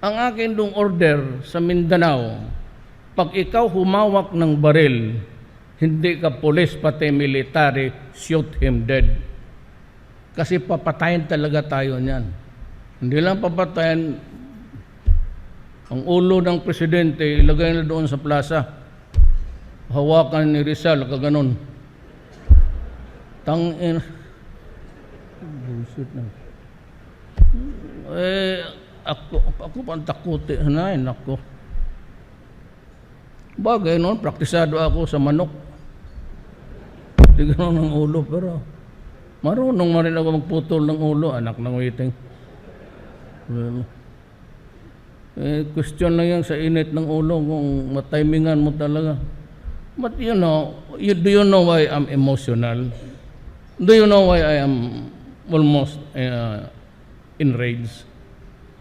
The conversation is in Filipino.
Ang akin dong order sa Mindanao, pag ikaw humawak ng baril, hindi ka pulis pati military, shoot him dead. Kasi papatayin talaga tayo niyan. Hindi lang papatayin, ang ulo ng presidente, ilagay na doon sa plaza. Hawakan ni Rizal, kaganon. Tangin. Bullshit na. Ako pantakuti na, nako. Bagay noon, praktisado ako sa manok. Hindi gano'n ng ulo, pero marunong man rin ako magputol ng ulo, anak ng waiting. Well, question lang yan sa init ng ulo kung matimingan mo talaga. But do you know why I'm emotional? Do you know why I am almost enraged?